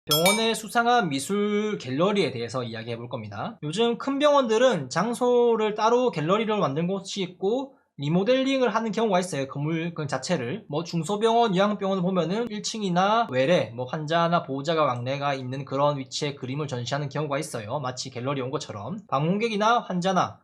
병원의 수상한 미술 갤러리에 대해서 이야기해 볼 겁니다. 요즘 큰 병원들은 장소를 따로 갤러리를 만든 곳이 있고 리모델링을 하는 경우가 있어요. 건물 그 자체를. 중소병원, 요양병원을 보면은 1층이나 외래, 환자나 보호자가 왕래가 있는 그런 위치에 그림을 전시하는 경우가 있어요. 마치 갤러리 온 것처럼. 방문객이나 환자나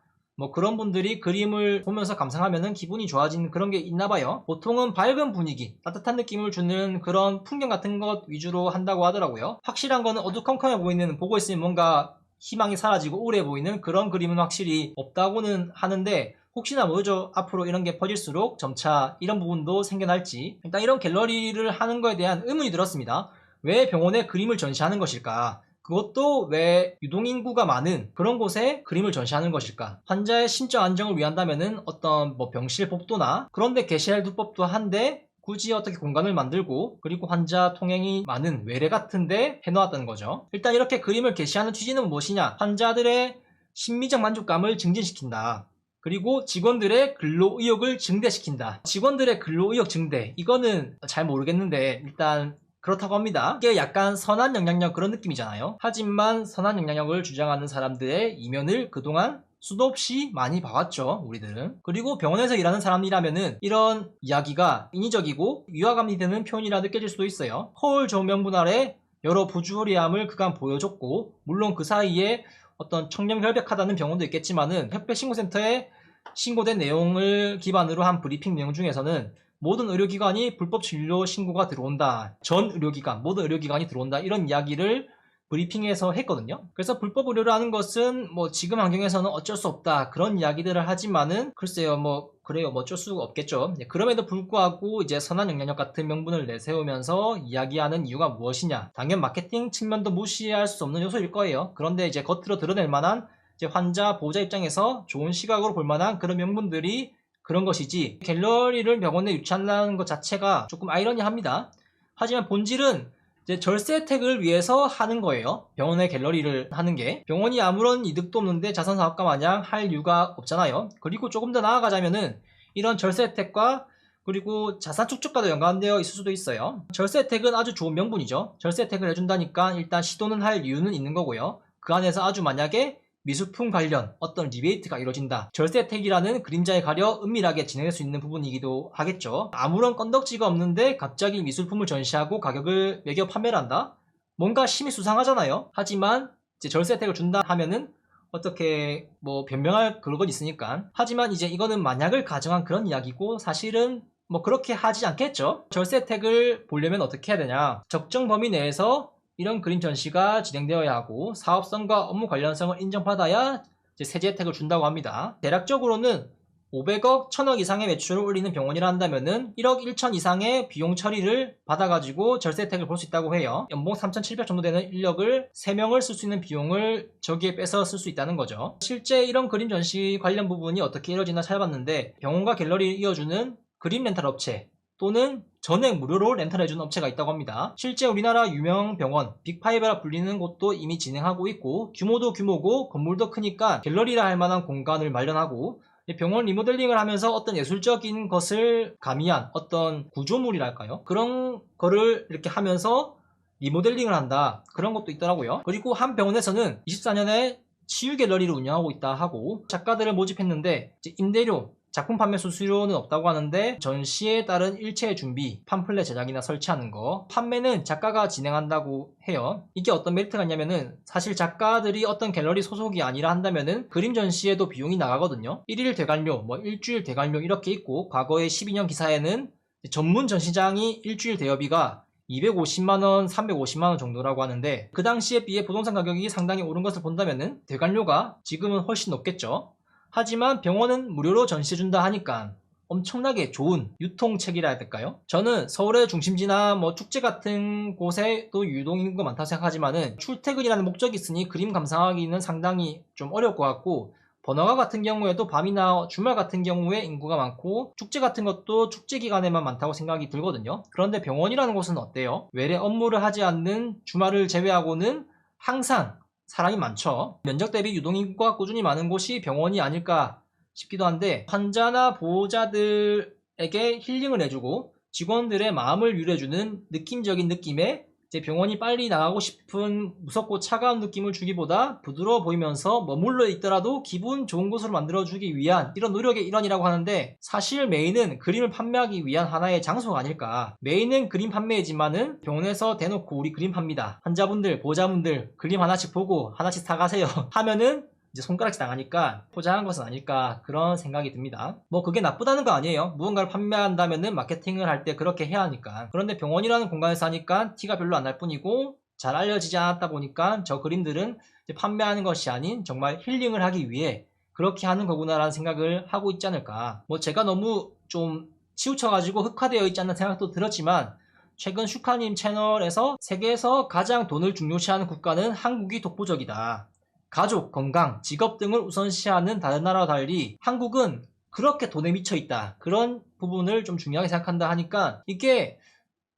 그런 분들이 그림을 보면서 감상하면은 기분이 좋아지는 그런 게 있나 봐요. 보통은 밝은 분위기, 따뜻한 느낌을 주는 그런 풍경 같은 것 위주로 한다고 하더라고요. 확실한 거는 어두컴컴해 보이는, 보고 있으면 뭔가 희망이 사라지고 우울해 보이는 그런 그림은 확실히 없다고는 하는데, 혹시나 모르죠. 앞으로 이런 게 퍼질수록 점차 이런 부분도 생겨날지. 일단 이런 갤러리를 하는 거에 대한 의문이 들었습니다. 왜 병원에 그림을 전시하는 것일까? 그것도 왜 유동인구가 많은 그런 곳에 그림을 전시하는 것일까? 환자의 심적 안정을 위한다면은 어떤 병실 복도나 그런 데 게시할 두법도 한데 굳이 어떻게 공간을 만들고 그리고 환자 통행이 많은 외래 같은데 해놓았다는 거죠. 일단 이렇게 그림을 게시하는 취지는 무엇이냐? 환자들의 심리적 만족감을 증진시킨다. 그리고 직원들의 근로의욕을 증대시킨다. 직원들의 근로의욕 증대, 이거는 잘 모르겠는데 일단 그렇다고 합니다. 이게 약간 선한 영향력 그런 느낌이잖아요. 하지만 선한 영향력을 주장하는 사람들의 이면을 그동안 수도 없이 많이 봐왔죠, 우리들은. 그리고 병원에서 일하는 사람이라면은 이런 이야기가 인위적이고 위화감이 되는 표현이라 느껴질 수도 있어요. 허울 좋은 명분 아래 여러 부주의함을 그간 보여줬고, 물론 그 사이에 어떤 청렴결백하다는 병원도 있겠지만은 협회신고센터에 신고된 내용을 기반으로 한 브리핑 내용 중에서는 모든 의료기관이 불법 진료 신고가 들어온다. 전 의료기관, 모든 의료기관이 들어온다. 이런 이야기를 브리핑에서 했거든요. 그래서 불법 의료를 하는 것은 지금 환경에서는 어쩔 수 없다. 그런 이야기들을 하지만은 글쎄요, 그래요. 어쩔 수가 없겠죠. 그럼에도 불구하고 이제 선한 영향력 같은 명분을 내세우면서 이야기하는 이유가 무엇이냐. 당연 마케팅 측면도 무시할 수 없는 요소일 거예요. 그런데 이제 겉으로 드러낼 만한 이제 환자, 보호자 입장에서 좋은 시각으로 볼 만한 그런 명분들이 그런 것이지, 갤러리를 병원에 유치한다는 것 자체가 조금 아이러니합니다. 하지만 본질은 이제 절세 혜택을 위해서 하는 거예요. 병원에 갤러리를 하는 게. 병원이 아무런 이득도 없는데 자선사업가 마냥 할 이유가 없잖아요. 그리고 조금 더 나아가자면은 이런 절세 혜택과 그리고 자산 축적과도 연관되어 있을 수도 있어요. 절세 혜택은 아주 좋은 명분이죠. 절세 혜택을 해준다니까 일단 시도는 할 이유는 있는 거고요. 그 안에서 아주 만약에 미술품 관련 어떤 리베이트가 이루어진다. 절세 혜택이라는 그림자에 가려 은밀하게 진행할 수 있는 부분이기도 하겠죠. 아무런 건덕지가 없는데 갑자기 미술품을 전시하고 가격을 매겨 판매를 한다? 뭔가 심히 수상하잖아요. 하지만 이제 절세 혜택을 준다 하면은 어떻게 변명할 그런 건 있으니까. 하지만 이제 이거는 만약을 가정한 그런 이야기고 사실은 그렇게 하지 않겠죠. 절세 혜택을 보려면 어떻게 해야 되냐? 적정 범위 내에서 이런 그림 전시가 진행되어야 하고 사업성과 업무 관련성을 인정받아야 이제 세제 혜택을 준다고 합니다. 대략적으로는 500억, 1000억 이상의 매출을 올리는 병원이라 한다면은 1억 1천 이상의 비용 처리를 받아가지고 절세 혜택을 볼 수 있다고 해요. 연봉 3,700 정도 되는 인력을 3명을 쓸 수 있는 비용을 저기에 빼서 쓸 수 있다는 거죠. 실제 이런 그림 전시 관련 부분이 어떻게 이루어지나 찾아봤는데, 병원과 갤러리를 이어주는 그림 렌탈 업체 또는 전액 무료로 렌탈해주는 업체가 있다고 합니다. 실제 우리나라 유명 병원, 빅5라 불리는 곳도 이미 진행하고 있고, 규모도 규모고 건물도 크니까 갤러리라 할 만한 공간을 마련하고 병원 리모델링을 하면서 어떤 예술적인 것을 가미한 어떤 구조물이랄까요? 그런 거를 이렇게 하면서 리모델링을 한다. 그런 것도 있더라고요. 그리고 한 병원에서는 24년에 치유 갤러리를 운영하고 있다 하고, 작가들을 모집했는데 이제 임대료, 작품 판매 수수료는 없다고 하는데 전시에 따른 일체 준비, 팜플렛 제작이나 설치하는 거, 판매는 작가가 진행한다고 해요. 이게 어떤 메리트가 있냐면은, 사실 작가들이 어떤 갤러리 소속이 아니라 한다면은 그림 전시에도 비용이 나가거든요. 1일 대관료, 일주일 대관료 이렇게 있고, 과거에 12년 기사에는 전문 전시장이 일주일 대여비가 250만원, 350만원 정도라고 하는데, 그 당시에 비해 부동산 가격이 상당히 오른 것을 본다면은 대관료가 지금은 훨씬 높겠죠. 하지만 병원은 무료로 전시해준다 하니까 엄청나게 좋은 유통책이라 해야 될까요? 저는 서울의 중심지나 축제 같은 곳에도 유동인구가 많다고 생각하지만은 출퇴근이라는 목적이 있으니 그림 감상하기는 상당히 좀 어려울 것 같고, 번화가 같은 경우에도 밤이나 주말 같은 경우에 인구가 많고 축제 같은 것도 축제 기간에만 많다고 생각이 들거든요. 그런데 병원이라는 곳은 어때요? 외래 업무를 하지 않는 주말을 제외하고는 항상 사람이 많죠. 면적 대비 유동인구가 꾸준히 많은 곳이 병원이 아닐까 싶기도 한데, 환자나 보호자들에게 힐링을 해주고 직원들의 마음을 위로해주는 느낌적인 느낌의 이제 병원이 빨리 나가고 싶은 무섭고 차가운 느낌을 주기보다 부드러워 보이면서 머물러 있더라도 기분 좋은 곳으로 만들어주기 위한 이런 노력의 일환이라고 하는데, 사실 메인은 그림을 판매하기 위한 하나의 장소가 아닐까. 메인은 그림 판매이지만은 병원에서 대놓고 우리 그림 팝니다, 환자분들 보호자분들 그림 하나씩 보고 하나씩 사가세요 하면은 이제 손가락질 당하니까 포장한 것은 아닐까, 그런 생각이 듭니다. 뭐 그게 나쁘다는 거 아니에요. 무언가를 판매한다면은 마케팅을 할 때 그렇게 해야 하니까. 그런데 병원이라는 공간에서 하니까 티가 별로 안 날 뿐이고 잘 알려지지 않았다 보니까 저 그림들은 이제 판매하는 것이 아닌 정말 힐링을 하기 위해 그렇게 하는 거구나라는 생각을 하고 있지 않을까. 뭐 제가 너무 좀 치우쳐가지고 흑화되어 있지 않나 생각도 들었지만, 최근 슈카님 채널에서 세계에서 가장 돈을 중요시하는 국가는 한국이 독보적이다, 가족, 건강, 직업 등을 우선시하는 다른 나라와 달리 한국은 그렇게 돈에 미쳐있다, 그런 부분을 좀 중요하게 생각한다 하니까 이게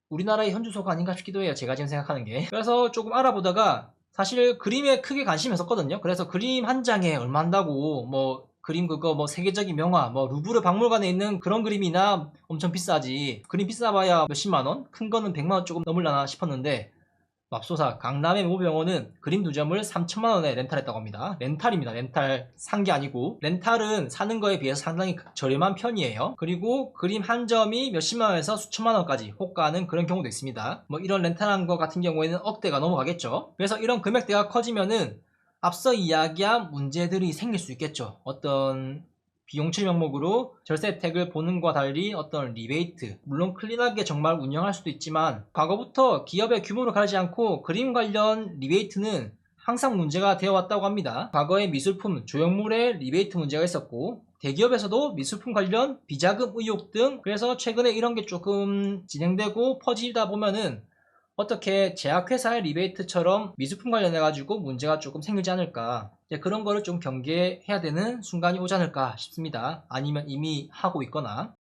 우리나라의 현주소가 아닌가 싶기도 해요, 제가 지금 생각하는 게. 그래서 조금 알아보다가 사실 그림에 크게 관심이 있었거든요. 그래서 그림 한 장에 얼마 한다고, 뭐 그림 그거 뭐 세계적인 명화, 뭐 루브르 박물관에 있는 그런 그림이나 엄청 비싸지, 그림 비싸봐야 몇십만원? 큰 거는 100만원 조금 넘을라나 싶었는데, 맙소사 강남의 모 병원은 그림 2점을 3천만원에 렌탈했다고 합니다. 렌탈입니다. 렌탈, 산 게 아니고. 렌탈은 사는 거에 비해서 상당히 저렴한 편이에요. 그리고 그림 한 점이 몇십만원에서 수천만원까지 호가하는 그런 경우도 있습니다. 뭐 이런 렌탈한 거 같은 경우에는 억대가 넘어가겠죠. 그래서 이런 금액대가 커지면은 앞서 이야기한 문제들이 생길 수 있겠죠. 어떤 비용치 명목으로 절세 혜택을 보는 것과 달리 어떤 리베이트, 물론 클린하게 정말 운영할 수도 있지만 과거부터 기업의 규모를 가리지 않고 그림 관련 리베이트는 항상 문제가 되어 왔다고 합니다. 과거에 미술품, 조형물의 리베이트 문제가 있었고, 대기업에서도 미술품 관련 비자금 의혹 등, 그래서 최근에 이런 게 조금 진행되고 퍼지다 보면은 어떻게 제약회사의 리베이트처럼 미술품 관련해가지고 문제가 조금 생기지 않을까, 그런 거를 좀 경계해야 되는 순간이 오지 않을까 싶습니다. 아니면 이미 하고 있거나.